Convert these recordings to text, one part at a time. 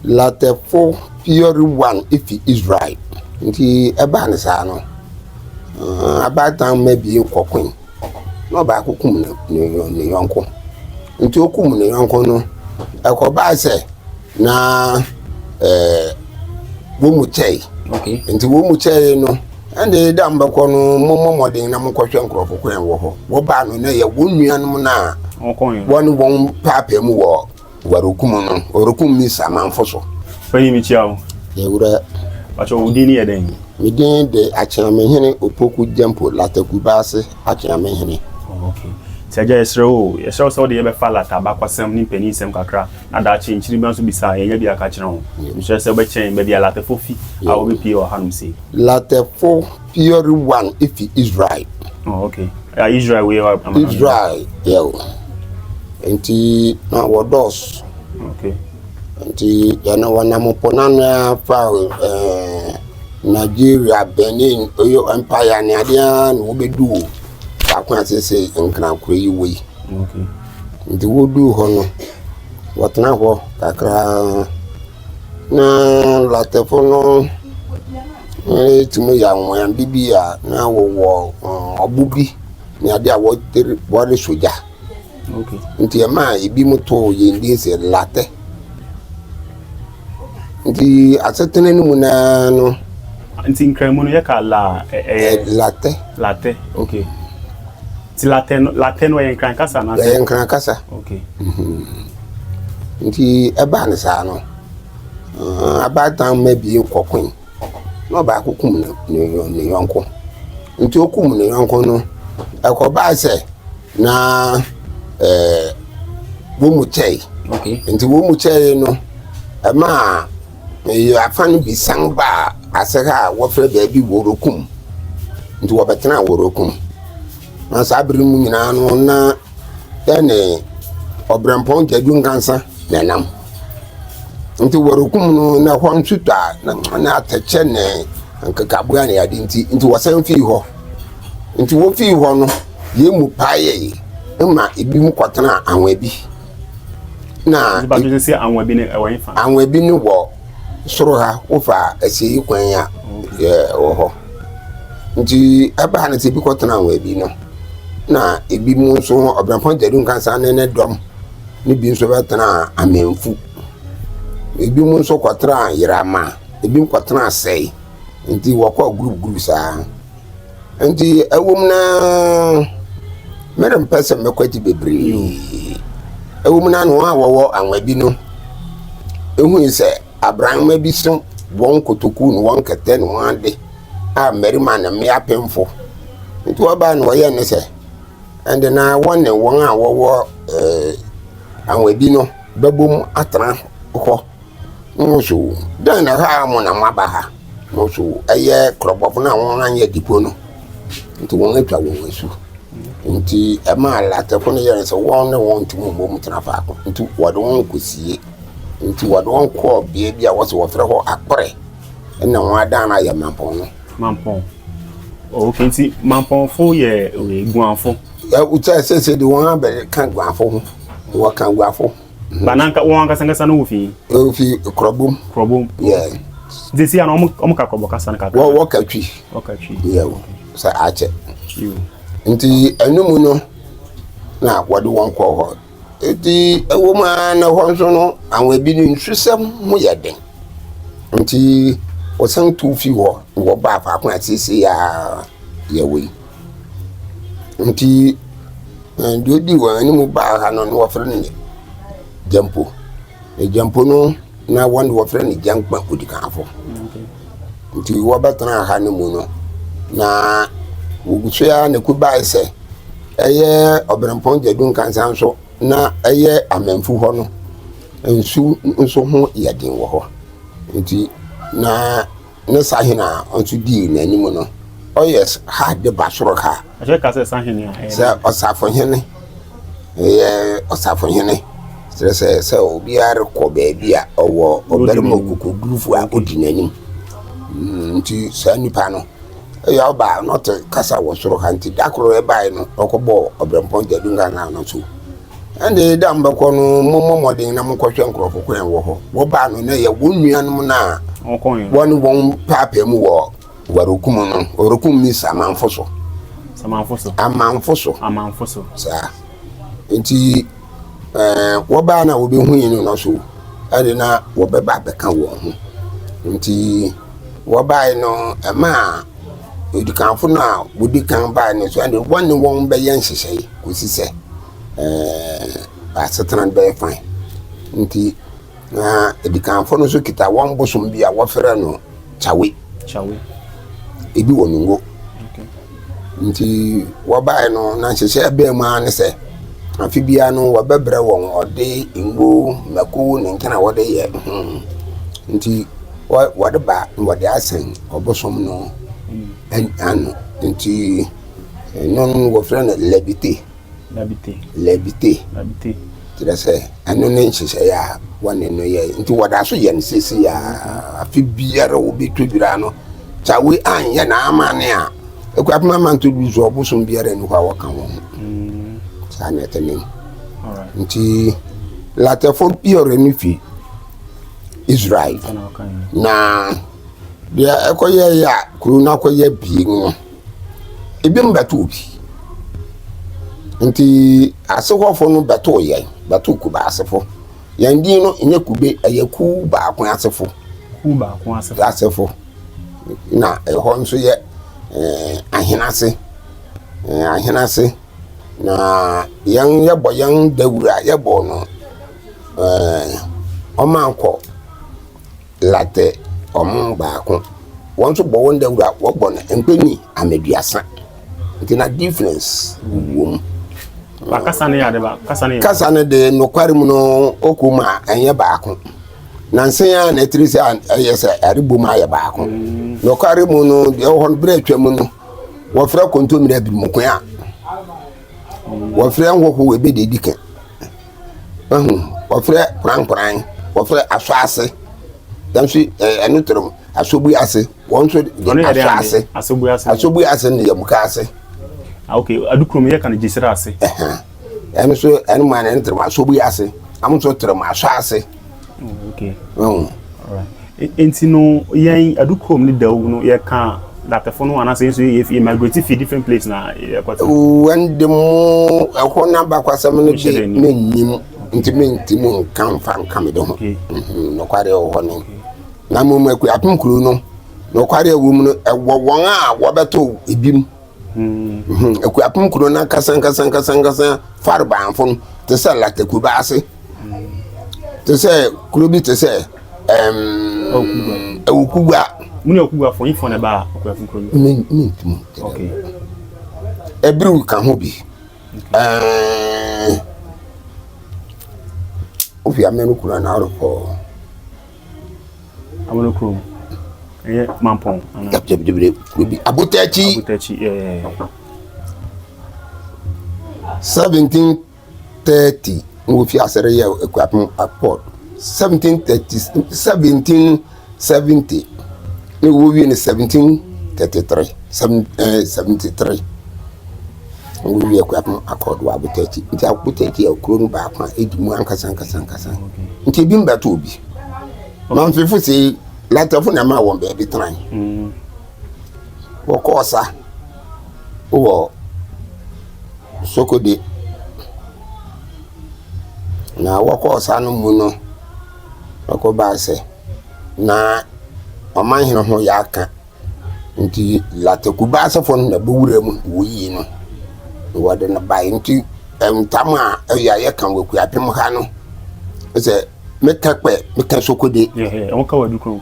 Larteh for pure one if Israel. Nti eba ne saa no. About time maybe in Coquin. No back kum ne yonko. Nti okum ne yonko no. Ekoba say na wo mu chei. Okay. Nti wo mu chei no. And the damn bacono, Momoding, Namokotion Crop, wo ba no na ye wo nuanom na one won papa mu wo warukum no orukum mi saman foso fani mi chiao ye wura acho udini ye den mi din de achiame hene opoku jampo Larteh base achiame hene. Okay. Seja esro so de ye be fa Larteh abakwasem ni pani sem kakra na da chi nchiri bi so bisa ye nya bi aka kire ho mi se be chen be dia Larteh fofi a wo be pie o hanum se Larteh for pure one if Israel. Oh, okay. Israel we are Israel yo. Enti na wodos. Okay. Enti yana wana moponana fa Nigeria, Benin, Oyo Empire ni adia no bedu. Akwa sese nkran kure we. Okay. Nti wodu ho no. Watna ho kakra na Larteh fo no tumu ya nwa bibia na wo obubi ni adia wo teri soja. Okay. Nti ema ibi moto ye ndi se Larteh. Nti asetene ni mu na no. Nti nkran mu no ye ka Larteh. Okay. Ti Larteh no ye nkran kasa na ye nkran kasa. Okay. Nti eba ne sa no. About time maybe in Coquin. No back kum ne yonko. Nti okum ne yonko no. Ekoba say na wo mu chei. Okay. Nti wo mu chei no ema you afan bi sang ba aseka wo fre ba bi worokum. Nti wo betena worokum. Na sabri mu nyina no na ene obrempon jadun kansa nenam. Nti worokum no na hon tuta na atache ne nkakabua ne ade nti wasan fi ho. Nti wo fi ho no ye mu paye ma ebi mu kwatana anwa bi na ba do se anwa bi ne ewan fa anwa bi ni wo soro ha wo fa asieyi kwan ya wo ho nti aba na se bi kwatana anwa bi no na ebi mu so obrampon jadun kansa ne dom ni bi so betana amenfu ebi mu so kwatana yirama ebi mu kwatana sei nti wo kwa group sa nti ewum na merem pese mekwati bebre ewum na no a wo anwa bi no ehu se abran ma bi so won kotoku no won kete no ade a merima na me apemfo nti wo ba no wo ye ne se and na won a wo anwa bi no babom atra ho nso dan na ha mo na maba ha nso eye krobofo na won anye dipo no nti won atwa won asu nti ema Larteh fo no yere se won na won tumu mo mutena fa ko nti wode won kosie nti wode won ko bia bia wo se wo fere ho akpre na won ada na ye mampon no mampon. Okay, nti mampon fo ye guanfo uta se de won abe kan guanfo ho wo kan guanfo bananka won ka sanga sanu fi krobum yeah disi ana omo ka krobo kasa na ka wo katwi yeah sa ache nti anumu no na wode won ko ho eti ewoma na ho nso no anwa bi ni nsusem mu yeden nti osan tu fi ho wo ba fa kwa sisi ya we nti ndo di wa ni mu ba ha no wo fere ni jampo jampo no na won wo fere ni jankpa odikanfo nti wo betana ha ni mu no na wuguso ya ne kuba ise eye obrempon jadun kansan so na eye amenfu ho no ensu nso ho yeden wo ho nti na ne sahina onto di na anim no oh yes ha de basoro ka aje ka se sahina se osafo hene osafo hene se obi are ko ba bia owo obermo kuku grufu a odi na anim nti sa nipa no ya ba not kasa wo soro ha nti dakoro e bai no okobo obrempon jadunga na no so and the damn bacono, modding, and Mokoshan Crop for Queen War. Wobano, nay, a wound na. One won't pape more. Warukumono, Orukum miss a man for so. A man for so. Sir. Inti, Wabana will be winning also. I did not Wabba become one. Inti, Wabai no, a man. You can't for now, would you come by and one won't be Yancy say, which he say, a certain very fine. Inti, if you can't follow Sukita, one bosom be a waferano, shall we? If you want to go. Inti, Wabai no, Nancy say, bear man, say, Amphibiano, Wabebra one or day in go, Macoon, and can I what they yet? Inti, what about what they are saying, or bosom no. And into non go friend lebite to say and no name say ya one no ye into what I so yen say ya afi biara obi twibirano cha we an ye na amane a Akuapem man to be so bosom biara no kwa waka won sa na tenin all right into Larteh for biara ni fi Israel na dia ekoye ya kuruna koye bi no ebim beto bi nti asehofo no beto ye beto ku ba asefo yandi no enye kube ayaku ba akon asefo asefo na eho nso ye ahenase na yan yebo yan dawura yebo no omanko Larteh baako won so bo won dawura wo bo na empeni ameduasa nti na difference wom ba kasane ya de ba kasane de no kware mu no okuma anye baako na nsen na trisi ayese ariboma ya baako no kware mu no de hon bre atwam no wo fra kontomira bi mu kwan a wo fra nwoho we be de dikan wo fra pran wo fra aswase dansi enutrum asobu ase won so asobu ase ne yamuka ase okay adukrum ye kan gisira ase enu so enu man enutrum asobu ase amso trum aso ase okay all right entino yen adukrum ni dawu no ye kan Larteh for no ana say so ye migrate fi different place na ye kwata when the mo ehona ba kwasam no de mennim intimate mu kan fan kam de ho no kware ho ne na mo Akuapem kuro no kware awum no ewo won a wo beto ebim Akuapem kuro na kasan farba anfon te se Larteh ku ba ase te se kuro bi te se okugwa muni okugwa fo info na ba Akuapem kuro min okay ebru kan ho bi ofi amenu kuro na ro amonu kuro eh mampon ana abutachi 1730 ofi asere ya Akuapem port 1770 ni wo wi ni 1733 wo wi Akuapem accord wa abutachi nti abutachi ya kuro no ba kwa edimu ankasa nti bi mbato obi man fifu si Larteh fu na ma won be bi tran wo kosa wo sokode na wo kosa no mu no ko ba se na oman hino ho ya aka nti Larteh ku ba se fo na buwura mu wo yi no wo de na ba nti tama ya ye kan wo Akuapem ha no se meka sokode on ka wadu kron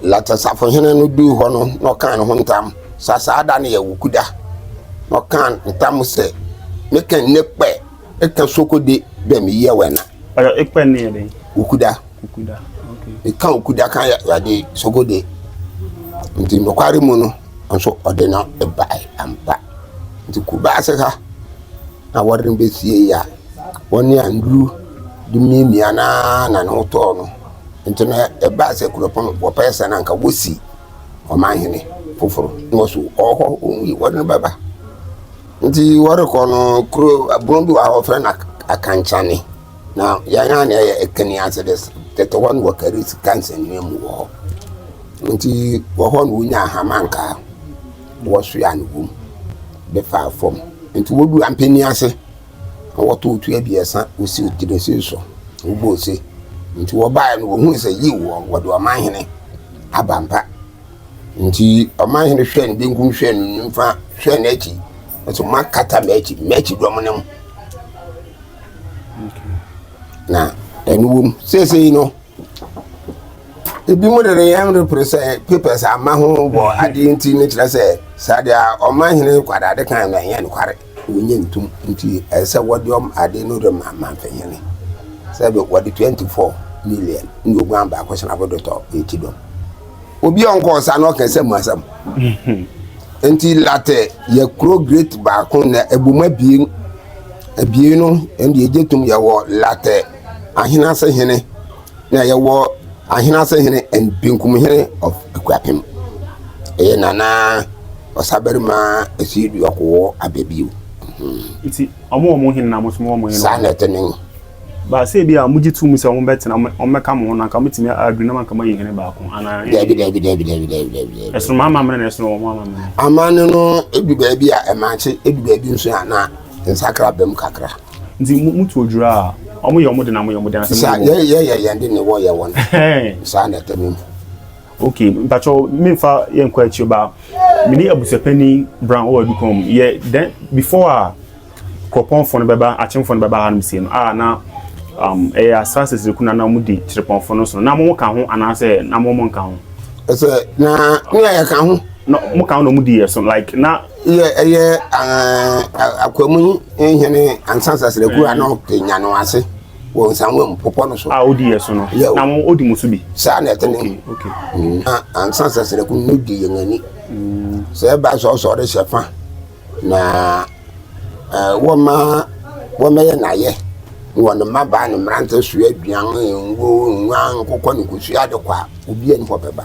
Larteh safo hene no du ho no no kan ho ntam sasa ada ne ya wukuda no kan ntam se meka nekpe eka sokode be me ye wena ayo ekpe ne ye wukuda okay eka wukuda kan ya de sokode nti no kware mu no nso ode na ebai ampa nti kuba se ha na warin be sie ya woni andru dimi ana na no to no nti na eba se kuropon wo pesa na nka wosi o man hene foforo no so oho onwi wodin baba nti wore ko no kro abombi wa ofre na akanchane na yanya na ekani ase des teto one wakari cancer nemu wo nti wo ho no nya hamanka wo so ya no bum be fa fom nti wo du ampani ase wo to otu abiesa wo si otire so wo bo se nti wo ba no wo hu se yi wo do amanhene abampa nti amanhene hwe ne benkum hwe no mfa hwe na achi so makata mechi do monem na enuwum sese no ebi mo de 100% papers ama ho bo ade nti ne kira se sadia omanhene kwada de kan na yan kware wonye ntum nti ese wodiom ade no de ma fanyene sabe wodi 24 million ndi ogwan ba kwese na bodo to etidom obi onko sa no kan se mu asam nti Larteh ye kro great ba kon na ebuma bien no ndi ejetum ye wo Larteh ahina se hene na ye wo ahina se hene and binkum hene of Akuapem nana osaberima esidu akwo abebiu nti omo hene na mo hene sa na tenen ba se bia mujitu mu se omo betina ommeka mo na ka mutimi agree na man ka mayi hene ba ko ana Debi esro mama mene esro mama mene amane no edu ba bia emache edu ba bi nso ana nsakra bem kakra nti mutu odura omo ye omo de na mo ye omo de na se sa ye ndi ne wo ye won sa na tenen okay mpacho memfa ye nkwa achi ba mini abusepani brown o adukom ye then before kopon fo no beba achemfo no beba hanum sie no na asase kuna na mudi chirepon fo no so na mo ka ho anase na mo nka ho ese na ya ka ho no mo ka ho no mudi so like na ye akwamu hene ansasase kuna na kenya no ase wo sanwo mpopo no so odi so no na mo odi musu bi sa na tene okay ansasase kuna odi yengani se ba so de shefa na woma ye na ye wona maba no mrante so aduan nwan kokko ne kusu ade kwa obi en ho beba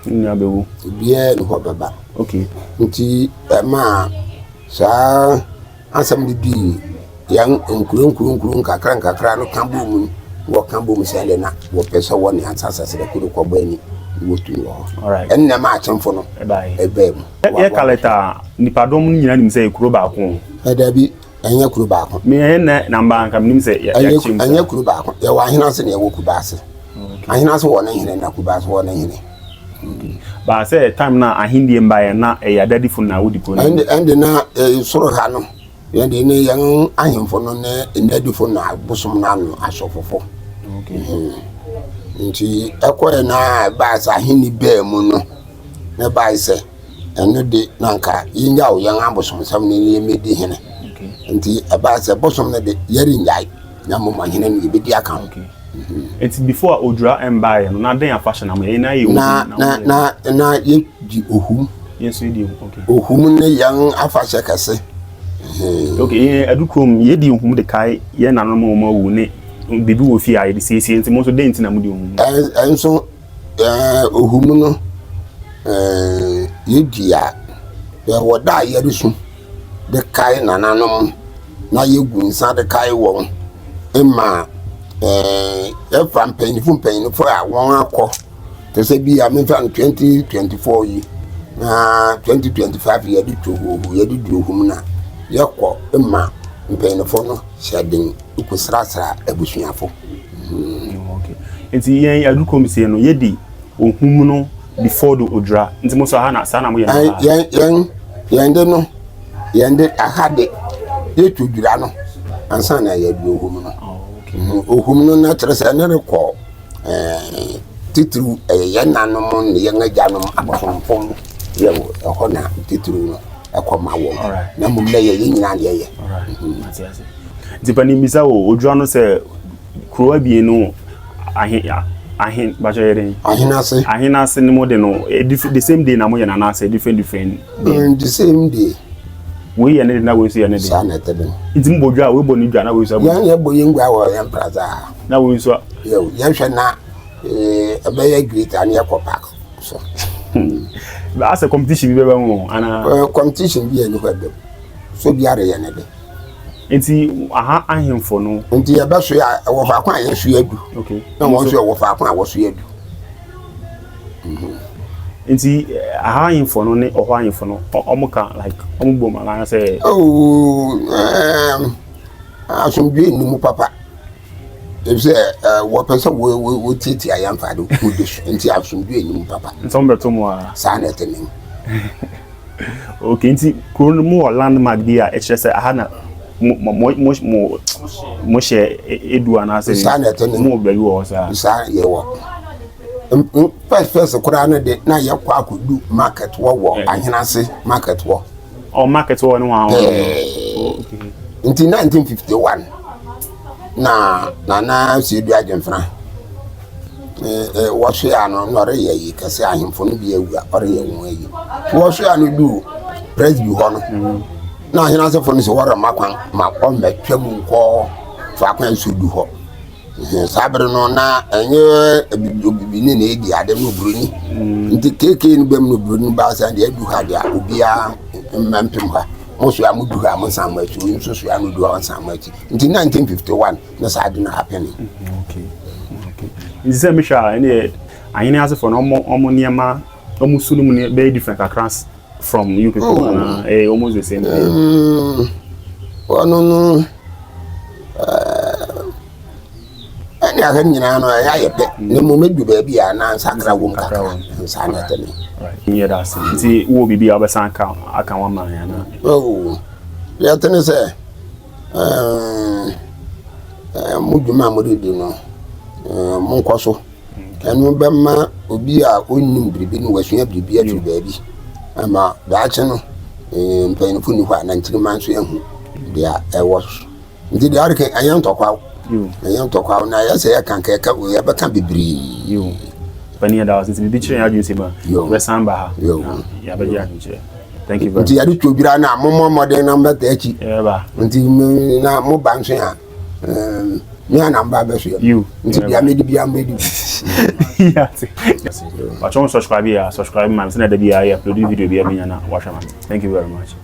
nya bewu obi en ho beba okay nti ma sa asam di yang nkuru kakra no kambo mu wo kambo mu sele na wo pesa woni ansasa se ko ko bani wo tu wo all right en na ma achemfo no ebe mu ye kaleta nipadom no nyina nim se ekuro ba ko dabi anya kuru ba ko me ene namba nka nim se ya chim anya kuru ba ko ya wa hina se ne wo ku ba se ahina se wo na hine na ku ba se wo na hine ba se time na ahindie mbaye na ya dadifo na wodi ko and na soro ha no ya de ne yan ahimfo no ne dadifo na bosom na no asofofo okay nti akore na ba sa hini be mu no na ba se eno de nanka yinya o yan abosom sam ne yemedi hene nti ba se bosom na de yari nyai na mo mahene ne yebedi aka okay it's before odra embaye no na den afashion am ye na ye na ye di ohum yes we di okay ohum ne yan afashe kase okay adukom ye di ohum de kai ye na no mo wu ne bibi wo fi aye de siesie nti mo so den nti na mo di ohum enso ohum no ye di ya wo da ye risu de kai nananom na ye gu nsa de kai wo emma e fam penifo a won akọ to se bi a me fan 2024 yi na 2025 ye di ohum na ye kọ emma penifo no shedin ikusrasra abusuafo okay enti yen adukom se no ye di ohum no before the odra nti mo so ha na sa na mo ye na yende no yende ahade ye tudura no ansa na ye di ohum no ohum no na trese na rekọ titru ye nanom ne ye ngajanom abosomfom ye ho na titru no ekoma wo na mum na ye nyina na ye dipani misa wo odra no se kro abie no ahin bajere ahina se ni mo de no the same day na mo ye na na say different the same day we ye ne na we so ye ne de sa na tebe nti mbodwa we boni dwa na we so ya bo yengwa wo ya praza na we so yo ya hwe na abaya great an ya park so as a competition bi be ba mo ana competition bi eni kwa dem so biara yɛ ne de nti aha ahemfo no nti ya ba so ya wo fa kwa yɛ so adu okay na wo so wo fa kwa wo so adu nti aha ahemfo no ne oho ahemfo no omuka like omugbo ma say asomdwe ni mu papa ebse wo pesa wo titi ayamfa do kudish nti asomdwe ni mu papa nsombeto mu a sa na tene okay nti kuro mu landmark bi a say aha na mo share edu ana say sa na tene mo bari wo sa ye wo first kura na de na ye kwa akodu market wo ahenase market wo market wo no okay nti 1951 na Siedu Agyenfra wo so ya no nore ye yi kase ahemfo no bi awu ore ye won ayi wo so ya no du presby ho no na ahenase fo no se wora makwan ma o metwam nko fa kwan Siedu ho sabre no na enye bibi ni na edi ade no bruni nti keke ni bem no bruni ba sa de adu ha de obia mampem ha also ya mudu ha mon sam achi nso so ya no do on sam achi nti 1951 na sa adu na happening okay nze me sha ene ahene ase for no omo niema omo sulum ne be different across from you people almost the same thing no ani aga nyina no ya yebe ne mo medu ba bia na sakra wo kakra sa na tele right in yeda se nti wo bibia obesan aka wa man ya na ya tene se muduma modidi no mon kwaso enu be ma obi a onnim bribi no wasua bribi atu baabi ama daache no mpanifo ni hɔ na ntirima nso ehu dia ɛwɔ nti dia arke ayan tokwa ayan tokwa na ya se ya kan ka ya beka bibiri yo pani da wasin bi chire ya junse ba we samba ha ya ba ya nche thank you very much nti ya di tobira na momo modern number 30 ba nti na mo ba nso ya me ana mba be so you nti bia me di bia me di ya ba chon subscribe man se na da bia ya upload video bia me na wa hwa man thank you very much